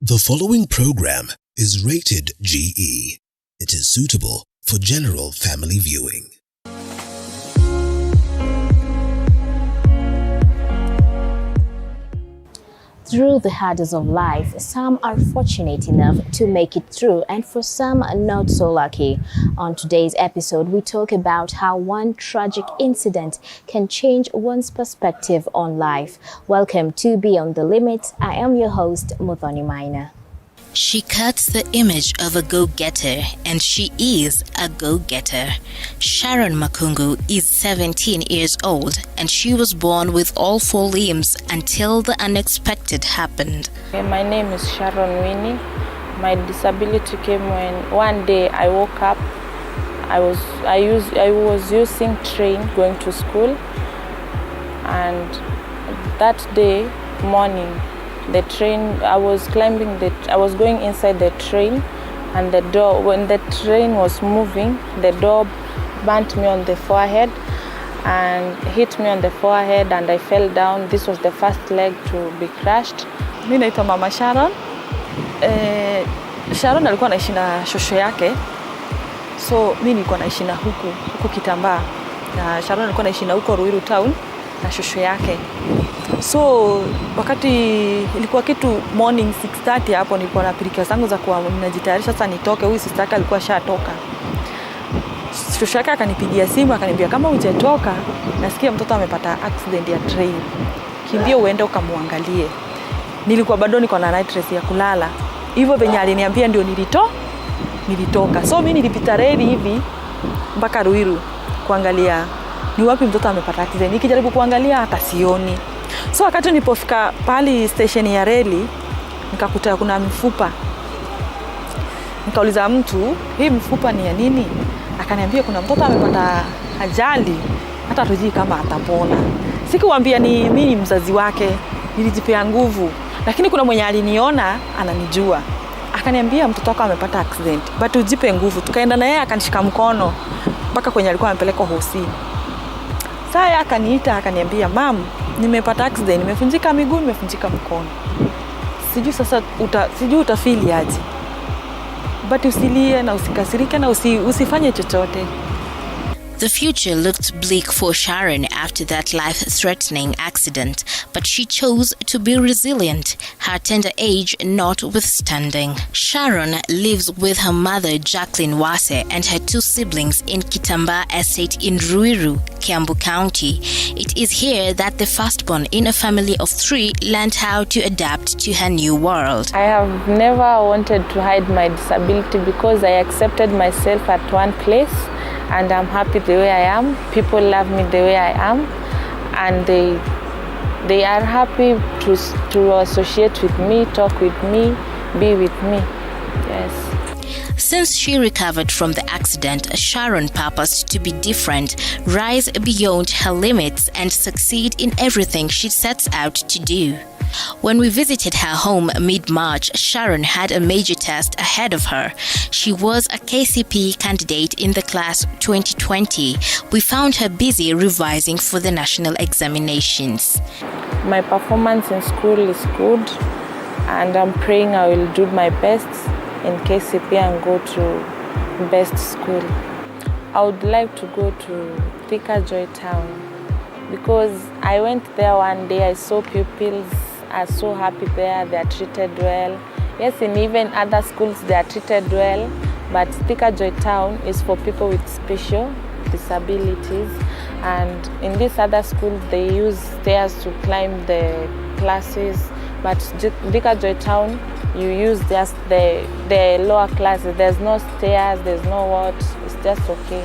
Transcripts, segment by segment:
The following program is rated GE. It is suitable for general family viewing. Through the hurdles of life, some are fortunate enough to make it through, and for some not so lucky. On today's episode, we talk about how one tragic incident can change one's perspective on life. Welcome to Beyond the Limit. I am your host, Muthoni Maina. She cuts the image of a go-getter, and she is a go-getter. Sharon Makungu is 17 years old, and she was born with all 4 limbs until the unexpected happened. My name is Sharon Winnie. My disability came when one day I woke up. I was using train going to school, and that day morning, the train, I was going inside the train, and the door, when the train was moving, the door burnt me on the forehead and hit me on the forehead, and I fell down. This was the first leg to be crushed. Mimi naitwa Mama Sharon. Sharon alikuwa anaishi na shosho yake. So mimi nilikuwa naishi na huku Kitambaa. Na Sharon alikuwa anaishi na huko Ruiru town na shosho yake. So wakati ilikuwa kitu morning 6:30 hapo, nilikuwa na pilika zangu za kuwa ninajitayarisha sasa nitoke. Huyu sister yake alikuwa shatoka. Shosho yake akanipigia simu akaniambia, kama hujatoka nasikia mtoto amepata accident ya train, kimbia uende ukamwangalie. Nilikuwa bado niko na night dress ya kulala. Hivyo venye aliniambia ndio nilitoka. So mimi nilipita reli hivi mpaka Ruiru kuangalia ni wapi mtoto amepata accident. Nikijaribu kuangalia hata sioni. So wakati nilipofika pale station ya reli, nikakuta kuna mifupa. Nikauliza mtu, hii mifupa ni ya nini? Akaniambia kuna mtoto amepata ajali, hata hatujui kama atapona. Sikuambia ni mimi ni mzazi wake, nilijipea nguvu. Lakini kuna mwenye aliniona ananijua. Akaniambia mtoto wako amepata accident, but ujipe nguvu. Tukaenda na yeye akanishika mkono mpaka kwenye alikuwa amepeleka hosi. Sasa akaniita akaniambia, "Mam, nimepata accident, nimevunjika miguu, nimevunjika mkono. Sijui sasa utafeel aje. But usilie na usikasirike na usifanye chochote." The future looked bleak for Sharon after that life-threatening accident, but she chose to be resilient, her tender age notwithstanding. Sharon lives with her mother, Jacqueline Wase, and her 2 siblings in Kitambaa Estate in Ruiru, Kiambu County. It is here that the firstborn in a family of 3 learned how to adapt to her new world. I have never wanted to hide my disability because I accepted myself at one place, and I'm happy the way I am. People love me the way I am, and they are happy to associate with me, talk with me, be with me. Yes. Since she recovered from the accident, Sharon purposed to be different, rise beyond her limits, and succeed in everything she sets out to do. When we visited her home mid-March, Sharon had a major test ahead of her. She was a KCP candidate in the class 2020. We found her busy revising for the national examinations. My performance in school is good, and I'm praying I will do my best in KCP and go to best school. I would like to go to Thika Joy Town because I went there one day. I saw pupils are so happy there, they are treated well. Yes, in even other schools they are treated well, but Thika Joy Town is for people with special disabilities, and in these other schools they use stairs to climb the classes, but Thika Joy Town you use just the lower classes. There's no stairs, there's no what, it's just okay.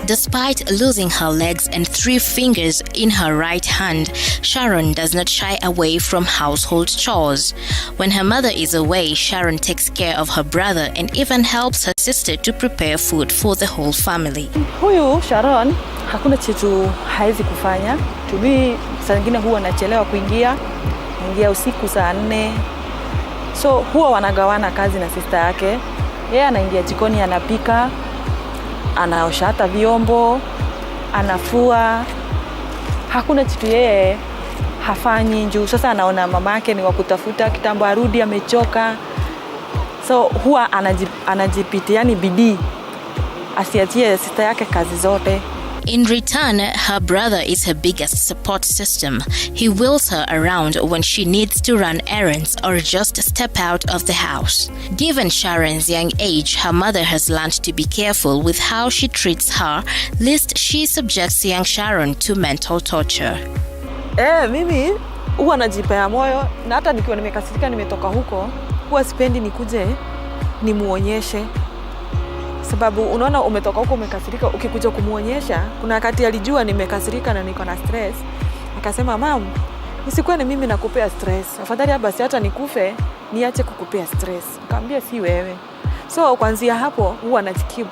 Despite losing her legs and 3 fingers in her right hand, Sharon does not shy away from household chores. When her mother is away, Sharon takes care of her brother and even helps her sister to prepare food for the whole family. Huyu Sharon hakuna kitu haizi kufanya. Tubi saa nyingine huwa anachelewa kuingia usiku saa 4. So huwa wanagawana kazi na sister yake. Yeye anaingia jikoni anapika, anaosha hata vyombo, anafua. Hakuna kitu yeye hafanyi juu sasa anaona mamake ni wa kutafuta kitambo arudi amechoka. So huwa anajipitia yani bidii asiachie sister yake kazi zote. In return, her brother is her biggest support system. He wheels her around when she needs to run errands or just step out of the house. Given Sharon's young age, her mother has learned to be careful with how she treats her, lest she subjects young Sharon to mental torture. Mimi huwa najipea moyo na hata nikiwa nimekasirika nimetoka huko, huwa sipendi nikuje nimuonyeshe. Sababu unaona umetoka huko umekasirika, ukikuja kumuonyesha, kuna wakati alijua nimekasirika na niko na stress. Akasema, "Mom, nisikuwe ni mimi nakupea stress. Afadhali basi hata nikufe, niache kukupea stress." Nikamwambia si wewe. So kuanzia hapo huwa najikibu.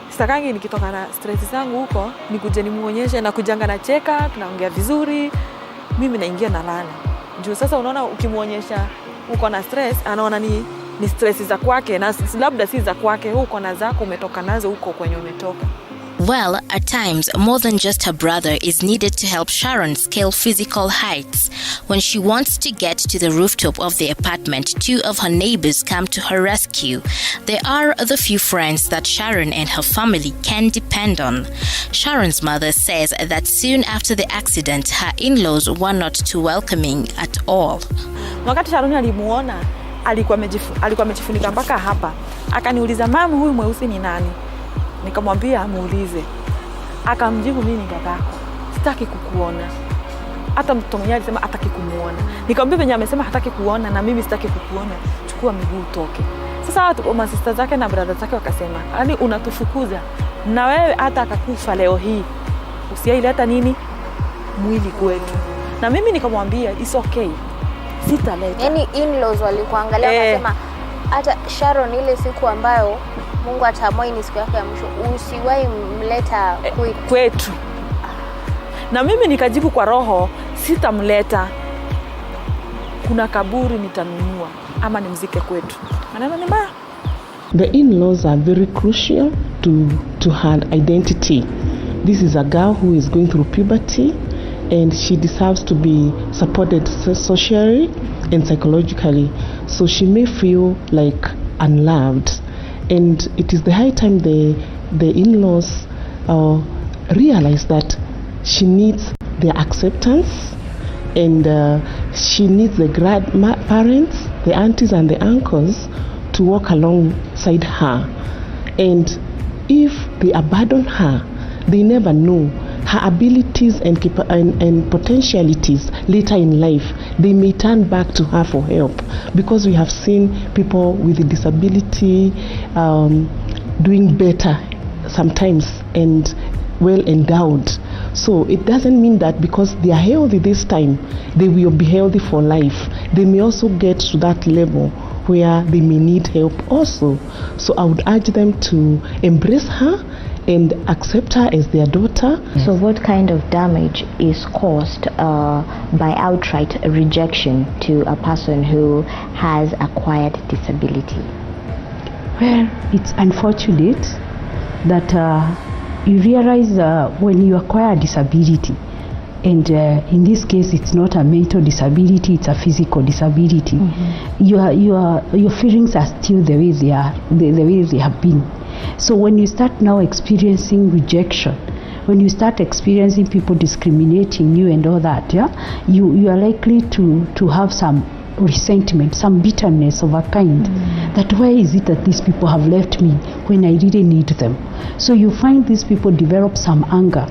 Sitakangi nikitoka na stress zangu huko, nikuje nimuonyeshe na kujanga na cheka, tunaongea vizuri, mimi naingia na lala. Juu sasa unaona ukimuonyesha uko na stress, anaona ni stress za kwake na labda si za kwake, uko na zako umetoka nazo huko kwenye umetoka. Well, at times, more than just her brother is needed to help Sharon scale physical heights. When she wants to get to the rooftop of the apartment, 2 of her neighbors come to her rescue. They are the few friends that Sharon and her family can depend on. Sharon's mother says that soon after the accident, her in-laws were not too welcoming at all. Wakati Sharon alimuona, alikuwa amejifunika mpaka hapa. Akaniuliza, "Mama, huyu mweusi ni nani?" Nikamwambia muulize. Akamjibu, "Mimi ni babako. Sitaki kukuona." Hata mtu mwenyewe alisema hataki kumuona. Nikamwambia venye amesema hataki kuona na mimi sitaki kukuona, chukua miguu utoke. Sasa watu ma sister zake na brother zake wakasema, "Yaani unatufukuza. Na wewe hata akakufa leo hii. Usiaileta nini? Mwili kwetu." Na mimi nikamwambia, "It's okay. Sitaleta." Yaani in-laws walikuangalia wakasema hata Sharon ile siku ambayo Mungu ataamua ni siku yake ya mwisho, usiwahi mleta kwetu. Na mimi nikajibu kwa roho, sitamleta. Kuna kaburi nitanunua ama nimzike kwetu. Maneno ni mbaya. The in-laws are very crucial to her identity. This is a girl who is going through puberty and she deserves to be supported socially and psychologically. So she may feel like unloved. And it is the high time the in-laws realize that she needs their acceptance and she needs the grandparents, the aunties and the uncles to walk alongside her. And if they abandon her, they never know her abilities and potentialities later in life. They may turn back to her for help, because we have seen people with a disability doing better sometimes and well endowed. So it doesn't mean that because they are healthy this time, they will be healthy for life. They may also get to that level where they may need help also. So I would urge them to embrace her and accept her as their daughter. So what kind of damage is caused by outright rejection to a person who has acquired disability? Well, it's unfortunate that you realize when you acquire a disability, and in this case it's not a mental disability, it's a physical disability. Mm-hmm. Your feelings are still the way they are, the way they have been. So when you start now experiencing rejection, when you start experiencing people discriminating you and all that, you are likely to have some resentment, some bitterness of a kind. That why is it that these people have left me when I really need them? So you find these people develop some anger.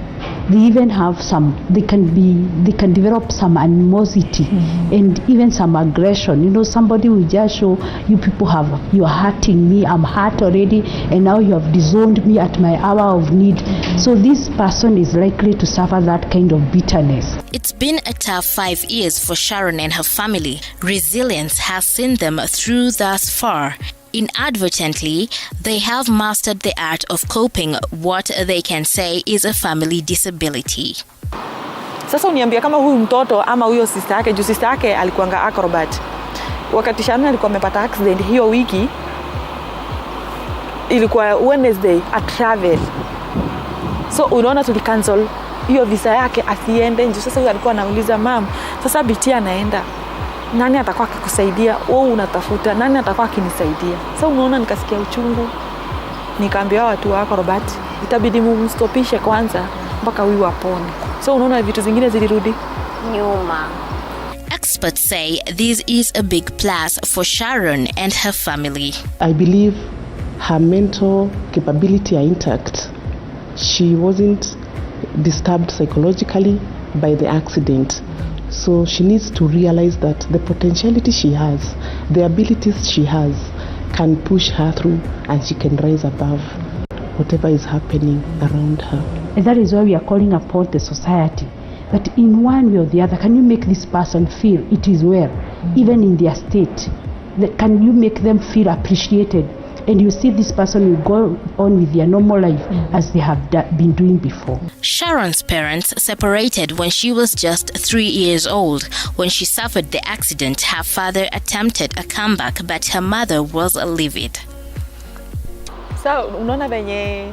They even have they can develop some animosity and even some aggression. You know, somebody will just show you, you are hurting me, I'm hurt already, and now you have disowned me at my hour of need. So this person is likely to suffer that kind of bitterness. It's been a tough 5 years for Sharon and her family. Resilience has seen them through thus far. Inadvertently, they have mastered the art of coping what they can say is a family disability. Sasa uniambia kama huyu mtoto ama huyo sister yake, juu sister yake alikuanga acrobat. Wakati Sharon alikuwa amepata accident hiyo wiki, ilikuwa Wednesday at travel. So unaona tulicancel hiyo visa yake asiende nje. Sasa huyu alikuwa anauliza mam, sasa biti anaenda, nani atakuwa akikusaidia? Wewe unatafuta nani atakuwa akinisaidia? Sasa unaona, nikasikia uchungu, nikaambia watu wako Robert, itabidi mumstopishe kwanza mpaka huyu apone. So unaona vitu zingine zilirudi nyuma. Experts say this is a big plus for Sharon and her family. I believe her mental capability are intact. She wasn't disturbed psychologically by the accident. So she needs to realize that the potentiality she has, the abilities she has, can push her through and she can rise above whatever is happening around her. And that is why we are calling upon the society that in one way or the other, can you make this person feel it is well, even in their state? Can you make them feel appreciated? And you see this person will go on with their normal life as they have been doing before. Sharon's parents separated when she was just 3 years old. When she suffered the accident, her father attempted a comeback, but her mother was livid. So unaona venye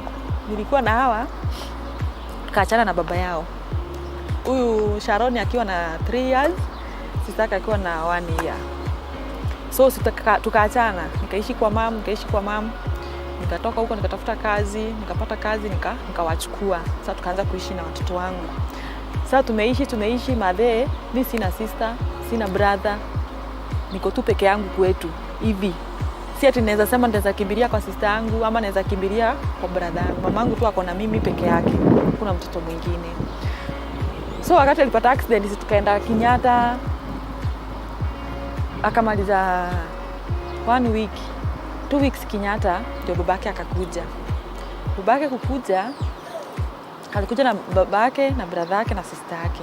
nilikuwa na hawa kaachana na baba yao. Huyu Sharon akiwa na 3 years, sisaka akiwa na 1 year. So tukaachana, nikaishi kwa mam, nikatoka huko nikatafuta kazi, nikapata kazi, nikawachukua. Sasa tukaanza kuishi na watoto wangu. Sasa tumeishi madhe, mimi sina sister, sina brother. Niko tu peke yangu kwetu hivi. Si ati naweza sema naweza kimbilia kwa sister yangu ama naweza kimbilia kwa brother yangu. Mamangu tu ako na mimi peke yake. Kuna mtoto mwingine. So wakati alipata accident tukaenda Kenyatta. Akamaliza 1 week, 2 weeks Kenyatta, ndio babake akakuja. Babake kukuja, alikuja na babake na brother yake na sister yake.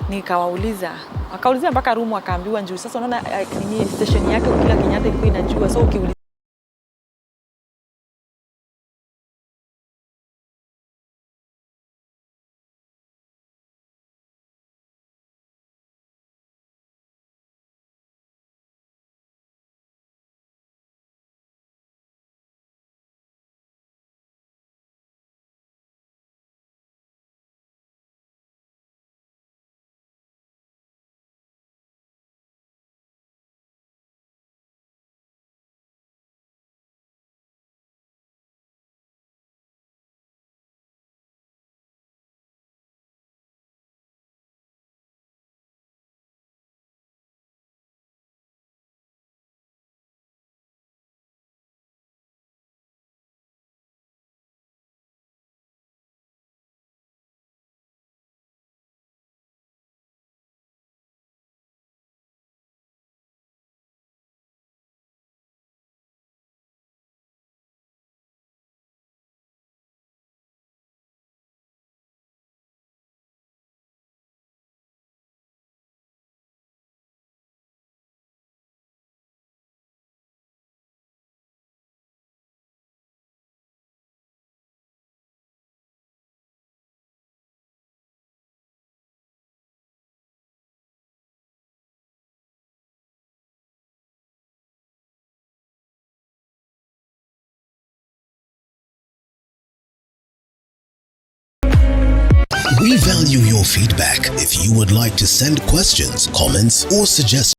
Nikawauliza, akauliza mpaka room akaambiwa njoo. Sasa unaona nini station yake kila Kenyatta ilikuwa inajua. So ukiuliza We value your feedback. If you would like to send questions, comments, or suggestions,